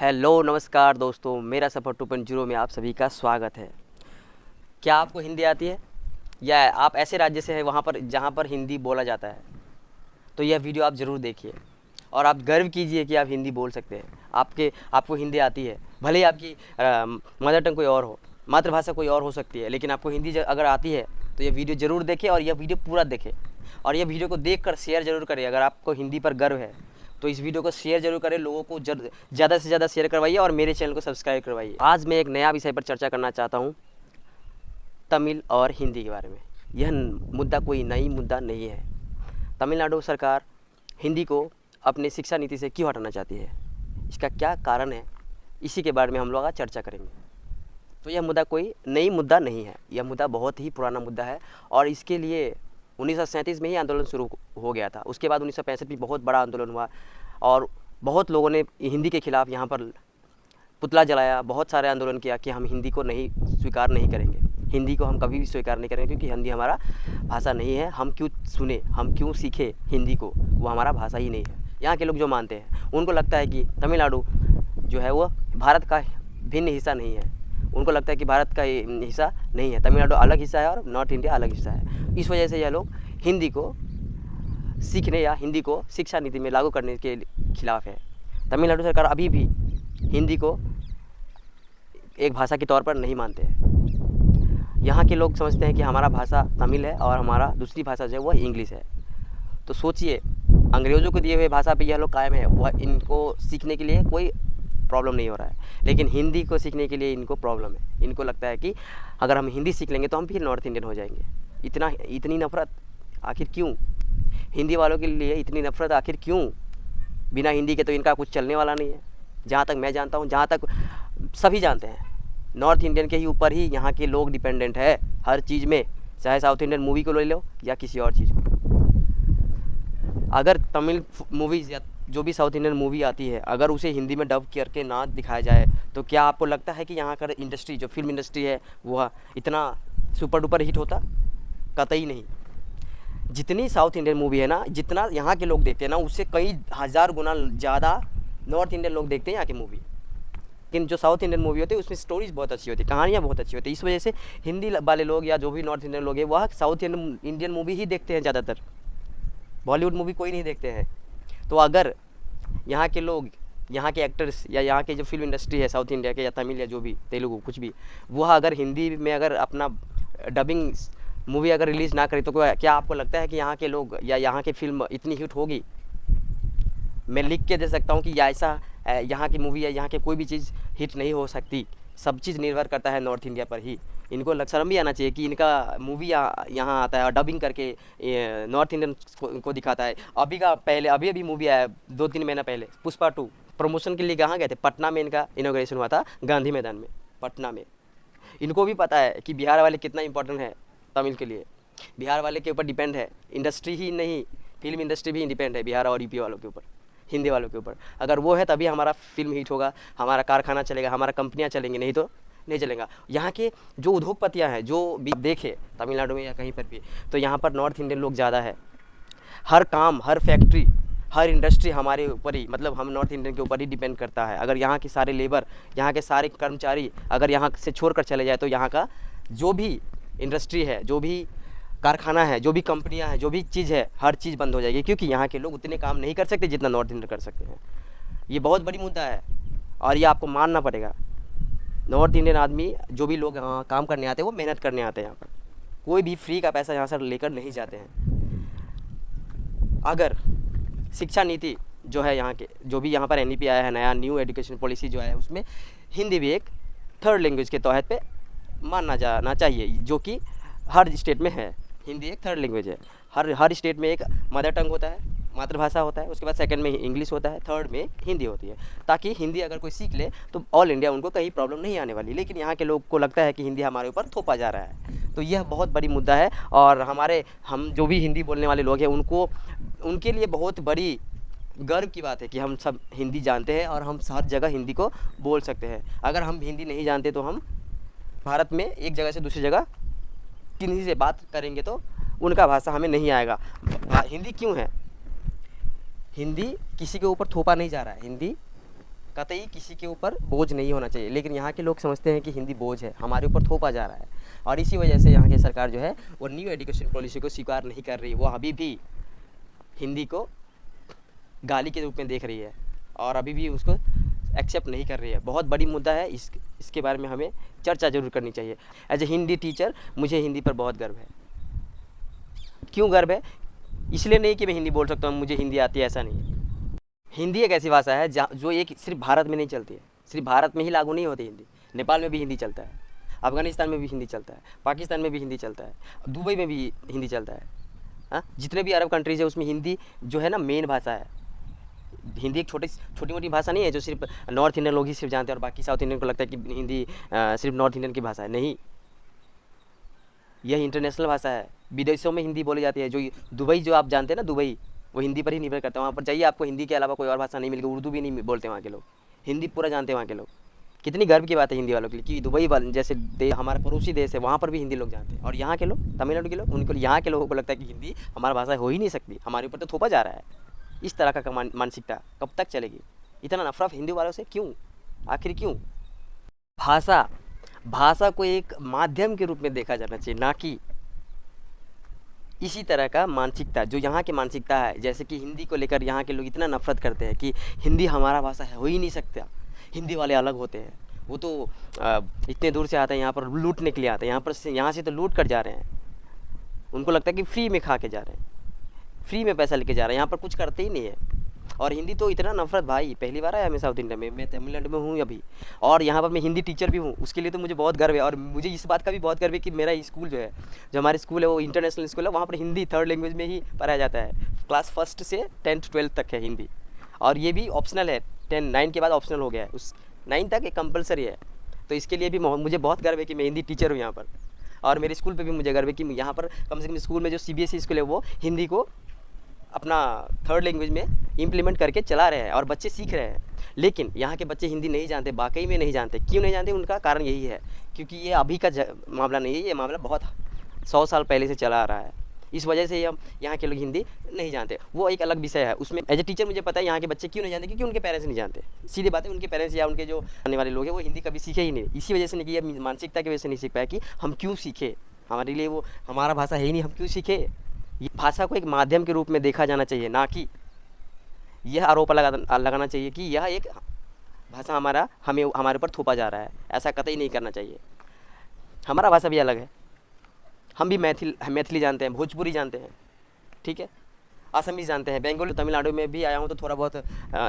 Hello नमस्कार दोस्तों, मेरा सफ़र 2.0 में आप सभी का स्वागत है। क्या आपको हिंदी आती है या आप ऐसे राज्य से हैं वहाँ पर जहाँ पर हिंदी बोला जाता है? तो यह वीडियो आप ज़रूर देखिए और आप गर्व कीजिए कि आप हिंदी बोल सकते हैं। आपको हिंदी आती है, भले ही आपकी मदर टंग कोई और हो, मातृभाषा कोई और हो सकती है, लेकिन आपको हिंदी अगर आती है तो यह वीडियो ज़रूर देखें और यह वीडियो पूरा देखें और यह वीडियो को देखकर शेयर ज़रूर करें। अगर आपको हिंदी पर गर्व है तो इस वीडियो को शेयर जरूर करें, लोगों को ज़्यादा से ज़्यादा शेयर करवाइए और मेरे चैनल को सब्सक्राइब करवाइए। आज मैं एक नया विषय पर चर्चा करना चाहता हूँ, तमिल और हिंदी के बारे में। यह मुद्दा कोई नई मुद्दा नहीं है। तमिलनाडु सरकार हिंदी को अपनी शिक्षा नीति से क्यों हटाना चाहती है, इसका क्या कारण है, इसी के बारे में हम लोग आज चर्चा करेंगे। तो यह मुद्दा कोई नई मुद्दा नहीं है, यह मुद्दा बहुत ही पुराना मुद्दा है और इसके लिए 1937 में ही आंदोलन शुरू हो गया था। उसके बाद 1965 में बहुत बड़ा आंदोलन हुआ और बहुत लोगों ने हिंदी के खिलाफ यहाँ पर पुतला जलाया, बहुत सारे आंदोलन किया कि हम हिंदी को नहीं स्वीकार नहीं करेंगे, हिंदी को हम कभी भी स्वीकार नहीं करेंगे, क्योंकि हिंदी हमारा भाषा नहीं है। हम क्यों सुने, हम क्यों सीखे हिंदी को, वो हमारा भाषा ही नहीं है। यहाँ के लोग जो मानते हैं, उनको लगता है कि तमिलनाडु जो है वो भारत का भिन्न हिस्सा नहीं है। उनको लगता है कि भारत का हिस्सा नहीं है, तमिलनाडु अलग हिस्सा है और नॉर्थ इंडिया अलग हिस्सा है। इस वजह से यह लोग हिंदी को सीखने या हिंदी को शिक्षा नीति में लागू करने के खिलाफ है। तमिलनाडु सरकार अभी भी हिंदी को एक भाषा के तौर पर नहीं मानते हैं। यहाँ के लोग समझते हैं कि हमारा भाषा तमिल है और हमारा दूसरी भाषा जो है वह इंग्लिश है। तो सोचिए, अंग्रेज़ों को दिए हुए भाषा पे यह लोग कायम है, वह इनको सीखने के लिए कोई प्रॉब्लम नहीं हो रहा है, लेकिन हिंदी को सीखने के लिए इनको प्रॉब्लम है। इनको लगता है कि अगर हम हिंदी सीख लेंगे तो हम फिर नॉर्थ इंडियन हो जाएंगे। इतनी नफ़रत आखिर क्यों? हिंदी वालों के लिए इतनी नफ़रत आखिर क्यों? बिना हिंदी के तो इनका कुछ चलने वाला नहीं है। जहाँ तक मैं जानता हूँ, जहाँ तक सभी जानते हैं, नॉर्थ इंडियन के ही ऊपर ही यहाँ के लोग डिपेंडेंट है हर चीज़ में, चाहे साउथ इंडियन मूवी को ले लो या किसी और चीज़ को। अगर तमिल मूवीज़ या जो भी साउथ इंडियन मूवी आती है, अगर उसे हिंदी में डब करके ना दिखाया जाए तो क्या आपको लगता है कि यहाँ का इंडस्ट्री, जो फिल्म इंडस्ट्री है, वह इतना सुपर डुपर हिट होता? कतई नहीं। जितनी साउथ इंडियन मूवी है ना, जितना यहाँ के लोग देखते हैं ना, उससे कई हज़ार गुना ज़्यादा नॉर्थ इंडियन लोग देखते हैं यहाँ की मूवी। लेकिन जो साउथ इंडियन मूवी होती है उसमें स्टोरीज़ बहुत अच्छी होती है, कहानियाँ बहुत अच्छी होती है। इस वजह से हिंदी वाले लोग या जो भी नॉर्थ इंडियन लोग हैं वह साउथ इंडियन मूवी ही देखते हैं ज़्यादातर, बॉलीवुड मूवी कोई नहीं देखते हैं। तो अगर यहाँ के लोग, यहाँ के एक्टर्स या यहाँ के जो फिल्म इंडस्ट्री है साउथ इंडिया के या तमिल या जो भी तेलुगु कुछ भी, वह अगर हिंदी में अगर अपना डबिंग मूवी अगर रिलीज़ ना करे तो क्या आपको लगता है कि यहाँ के लोग या यहाँ की फिल्म इतनी हिट होगी? मैं लिख के दे सकता हूँ कि ऐसा यहाँ की मूवी या यहाँ की कोई भी चीज़ हिट नहीं हो सकती। सब चीज़ निर्भर करता है नॉर्थ इंडिया पर ही। इनको शर्म भी आना चाहिए कि इनका मूवी यहाँ आता है और डबिंग करके नॉर्थ इंडियन को दिखाता है। अभी मूवी आया 2-3 महीना पहले, पुष्पा 2 प्रमोशन के लिए कहाँ गए थे? पटना में इनका इनॉग्रेशन हुआ था, गांधी मैदान में, पटना में। इनको भी पता है कि बिहार वाले कितना इंपॉर्टेंट है तमिल के लिए। बिहार वाले के ऊपर डिपेंड है इंडस्ट्री ही नहीं, फिल्म इंडस्ट्री भी डिपेंड है बिहार और यूपी वालों के ऊपर, हिंदी वालों के ऊपर। अगर वो है तभी हमारा फिल्म हिट होगा, हमारा कारखाना चलेगा, हमारा कंपनियाँ चलेंगी, नहीं तो नहीं चलेगा। यहाँ के जो उद्योगपतियाँ हैं, जो भी देखे तमिलनाडु में या कहीं पर भी, तो यहाँ पर नॉर्थ इंडियन लोग ज़्यादा है। हर काम, हर फैक्ट्री, हर इंडस्ट्री हमारे ऊपर ही, मतलब हम नॉर्थ इंडियन के ऊपर ही डिपेंड करता है। अगर यहाँ के सारे लेबर, यहाँ के सारे कर्मचारी अगर यहाँ से छोड़ कर चले जाए तो यहाँ का जो भी इंडस्ट्री है, जो भी कारखाना है, जो भी कंपनियां हैं, जो भी चीज़ है, हर चीज़ बंद हो जाएगी, क्योंकि यहाँ के लोग उतने काम नहीं कर सकते जितना नॉर्थ इंडियन कर सकते हैं। ये बहुत बड़ी मुद्दा है और ये आपको मानना पड़ेगा। नॉर्थ इंडियन आदमी, जो भी लोग काम करने आते हैं, वो मेहनत करने आते हैं यहाँ पर। कोई भी फ्री का पैसा यहाँ से लेकर नहीं जाते हैं। अगर शिक्षा नीति जो है यहाँ के, जो भी यहाँ पर NEP आया है, नया न्यू एजुकेशन पॉलिसी जो है, उसमें हिंदी भी एक थर्ड लैंग्वेज के तहत पे मानना जाना चाहिए, जो कि हर स्टेट में है। हिंदी एक थर्ड लैंग्वेज है। हर स्टेट में एक मदर टंग होता है, मातृभाषा होता है, उसके बाद सेकंड में इंग्लिश होता है, थर्ड में हिंदी होती है, ताकि हिंदी अगर कोई सीख ले तो ऑल इंडिया उनको कहीं प्रॉब्लम नहीं आने वाली। लेकिन यहाँ के लोग को लगता है कि हिंदी हमारे ऊपर थोपा जा रहा है। तो यह बहुत बड़ी मुद्दा है और हम जो भी हिंदी बोलने वाले लोग हैं, उनके लिए बहुत बड़ी गर्व की बात है कि हम सब हिंदी जानते हैं और हम हर जगह हिंदी को बोल सकते हैं। अगर हम हिंदी नहीं जानते तो हम भारत में एक जगह से दूसरी जगह किन्हीं से बात करेंगे तो उनका भाषा हमें नहीं आएगा। हिंदी क्यों है? हिंदी किसी के ऊपर थोपा नहीं जा रहा है। हिंदी कतई किसी के ऊपर बोझ नहीं होना चाहिए, लेकिन यहाँ के लोग समझते हैं कि हिंदी बोझ है, हमारे ऊपर थोपा जा रहा है। और इसी वजह से यहाँ की सरकार जो है वो न्यू एजुकेशन पॉलिसी को स्वीकार नहीं कर रही, वो अभी भी हिंदी को गाली के रूप में देख रही है और अभी भी उसको एक्सेप्ट नहीं कर रही है। बहुत बड़ी मुद्दा है, इसके बारे में हमें चर्चा जरूर करनी चाहिए। एज ए हिंदी टीचर मुझे हिंदी पर बहुत गर्व है। क्यों गर्व है? इसलिए नहीं कि मैं हिंदी बोल सकता हूँ, मुझे हिंदी आती है, ऐसा नहीं। हिंदी एक ऐसी भाषा है जो एक सिर्फ भारत में नहीं चलती है, सिर्फ भारत में ही लागू नहीं होती हिंदी। नेपाल में भी हिंदी चलता है, अफगानिस्तान में भी हिंदी चलता है, पाकिस्तान में भी हिंदी चलता है, दुबई में भी हिंदी चलता है। हाँ, जितने भी अरब कंट्रीज़ है उसमें हिंदी जो है ना मेन भाषा है। हिंदी एक छोटी मोटी भाषा नहीं है जो सिर्फ नॉर्थ इंडियन लोग ही सिर्फ जानते हैं और बाकी साउथ इंडियन को लगता है कि हिंदी सिर्फ नॉर्थ इंडियन की भाषा है। नहीं, यह इंटरनेशनल भाषा है। विदेशों में हिंदी बोली जाती है। जो दुबई जो आप जानते हैं ना, दुबई, वो हिंदी पर ही निर्भर करता है। वहाँ पर जाइए, आपको हिंदी के अलावा कोई और भाषा नहीं मिलेगी, उर्दू भी नहीं बोलते वहाँ के लोग, हिंदी पूरा जानते हैं वहाँ के लोग। कितनी गर्व की बात है हिंदी वालों के लिए कि दुबई वाले जैसे देश, हमारा पड़ोसी देश है, वहाँ पर भी हिंदी लोग जानते हैं। और यहाँ के लोग, तमिलनाडु के लोग, उनको यहाँ के लोगों को लगता है कि हिंदी हमारा भाषा हो ही नहीं सकती, हमारे ऊपर तो थोपा जा रहा है। इस तरह का मानसिकता कब तक चलेगी? इतना नफरत हिंदी वालों से क्यों? आखिर क्यों? भाषा को एक माध्यम के रूप में देखा जाना चाहिए, ना कि इसी तरह का मानसिकता जो यहाँ की मानसिकता है। जैसे कि हिंदी को लेकर यहाँ के लोग इतना नफरत करते हैं कि हिंदी हमारा भाषा है, हो ही नहीं सकता, हिंदी वाले अलग होते हैं, वो तो इतने दूर से आते हैं यहाँ पर लूटने के लिए आते हैं, यहाँ से तो लूट कर जा रहे हैं। उनको लगता है कि फ्री में खा के जा रहे हैं, फ्री में पैसा लेके जा रहे हैं, यहाँ पर कुछ करते ही नहीं है। और हिंदी तो इतना नफरत, भाई पहली बार आया मैं साउथ इंडिया में, मैं तमिलनाडु में हूँ अभी, और यहाँ पर मैं हिंदी टीचर भी हूँ। उसके लिए तो मुझे बहुत गर्व है। और मुझे इस बात का भी बहुत गर्व है कि मेरा स्कूल जो है, जो हमारे स्कूल है वो इंटरनेशनल स्कूल है, वहाँ पर हिंदी थर्ड लैंग्वेज में ही पढ़ाया जाता है। क्लास 1 से 10th 12th तक है हिंदी, और ये भी ऑप्शनल है। 9 के बाद ऑप्शनल हो गया है, उस 9 तक एक कंपलसरी है। तो इसके लिए भी मुझे बहुत गर्व है कि मैं हिंदी टीचर हूँ यहाँ पर। और मेरे स्कूल पर भी मुझे गर्व है कि यहाँ पर कम से कम स्कूल में जो CBSE स्कूल है वो हिंदी को अपना थर्ड लैंग्वेज में इम्प्लीमेंट करके चला रहे हैं और बच्चे सीख रहे हैं। लेकिन यहाँ के बच्चे हिंदी नहीं जानते, वाकई में नहीं जानते। क्यों नहीं जानते? उनका कारण यही है क्योंकि ये अभी का मामला नहीं है, ये मामला बहुत 100 साल पहले से चला आ रहा है। इस वजह से हम यहाँ के लोग हिंदी नहीं जानते। वो एक अलग विषय है, उसमें एज ए टीचर मुझे पता है यहाँ के बच्चे क्यों नहीं जानते, क्योंकि उनके पेरेंट्स नहीं जानते। सीधी बात है, उनके पेरेंट्स या उनके जो आने वाले लोग हैं वो हिंदी कभी सीखे ही नहीं। इसी वजह से नहीं, कि मानसिकता की वजह से नहीं सीख पाया कि हम क्यों सीखे, हमारे लिए वो हमारा भाषा है ही नहीं, हम क्यों सीखे। ये भाषा को एक माध्यम के रूप में देखा जाना चाहिए, ना कि यह आरोप लगाना चाहिए कि यह एक भाषा हमारे ऊपर थोपा जा रहा है। ऐसा कतई नहीं करना चाहिए। हमारा भाषा भी अलग है, हम भी मैथिली जानते हैं, भोजपुरी जानते हैं, ठीक है, असमीज जानते हैं। बंगाली, तमिलनाडु में भी आया हूँ तो थोड़ा बहुत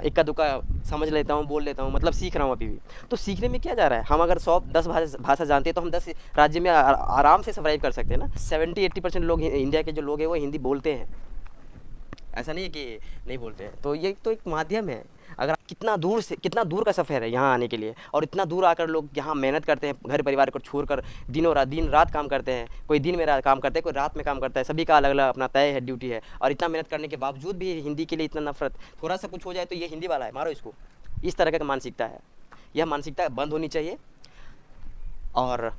इक्का दुक्का समझ लेता हूँ, बोल लेता हूँ, मतलब सीख रहा हूँ अभी भी। तो सीखने में क्या जा रहा है? हम अगर 110 भाषा जानते हैं तो हम 10 राज्य में आराम से सर्वाइव कर सकते हैं ना। 70-80% लोग, इंडिया के जो लोग हैं वो हिंदी बोलते हैं, ऐसा नहीं है कि नहीं बोलते हैं। तो ये तो एक माध्यम है। अगर कितना दूर का सफ़र है यहाँ आने के लिए, और इतना दूर आकर लोग यहाँ मेहनत करते हैं, घर परिवार को छोड़कर दिन रात काम करते हैं। कोई दिन में काम करते हैं, कोई रात में काम करता है, सभी का अलग अलग अपना तय है, ड्यूटी है। और इतना मेहनत करने के बावजूद भी हिंदी के लिए इतना नफरत, थोड़ा सा कुछ हो जाए तो ये हिंदी वाला है, मारो इसको। इस तरह का मानसिकता है। यह मानसिकता बंद होनी चाहिए। और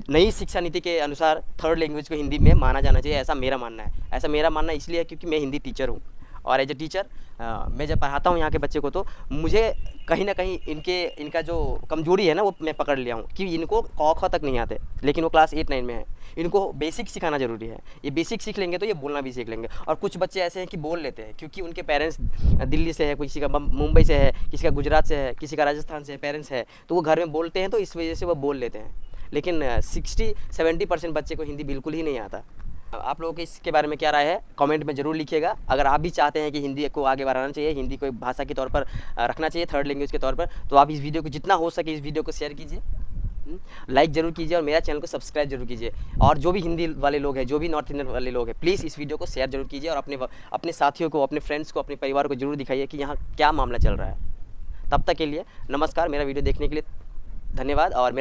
नई शिक्षा नीति के अनुसार थर्ड लैंग्वेज को हिंदी में माना जाना चाहिए, ऐसा मेरा मानना है। ऐसा मेरा मानना इसलिए है क्योंकि मैं हिंदी टीचर हूँ, और एज ए टीचर मैं जब पढ़ाता हूँ यहाँ के बच्चे को, तो मुझे कहीं ना कहीं इनका जो कमजोरी है ना वो मैं पकड़ लिया हूँ कि इनको क ख तक नहीं आते, लेकिन वो क्लास 8-9 में है। इनको बेसिक सिखाना ज़रूरी है। ये बेसिक सीख लेंगे तो ये बोलना भी सीख लेंगे। और कुछ बच्चे ऐसे हैं कि बोल लेते हैं क्योंकि उनके पेरेंट्स दिल्ली से है, किसी का मुंबई से है, किसी का गुजरात से है, किसी का राजस्थान से है, पेरेंट्स है, तो वो घर में बोलते हैं, तो इस वजह से वो बोल लेते हैं। लेकिन 60-70% बच्चे को हिंदी बिल्कुल ही नहीं आता। आप लोगों के इसके बारे में क्या राय है, कमेंट में ज़रूर लिखिएगा। अगर आप भी चाहते हैं कि हिंदी को आगे बढ़ाना चाहिए, हिंदी को एक भाषा के तौर पर रखना चाहिए, थर्ड लैंग्वेज के तौर पर, तो आप इस वीडियो को जितना हो सके इस वीडियो को शेयर कीजिए, लाइक ज़रूर कीजिए, और मेरा चैनल को सब्सक्राइब जरूर कीजिए। और जो भी हिंदी वाले लोग हैं, जो भी नॉर्थ इंडियन वाले लोग हैं, प्लीज़ इस वीडियो को शेयर जरूर कीजिए, और अपने साथियों को, अपने फ्रेंड्स को, अपने परिवार को जरूर दिखाइए कि यहाँ क्या मामला चल रहा है। तब तक के लिए नमस्कार। मेरा वीडियो देखने के लिए धन्यवाद। और मेरा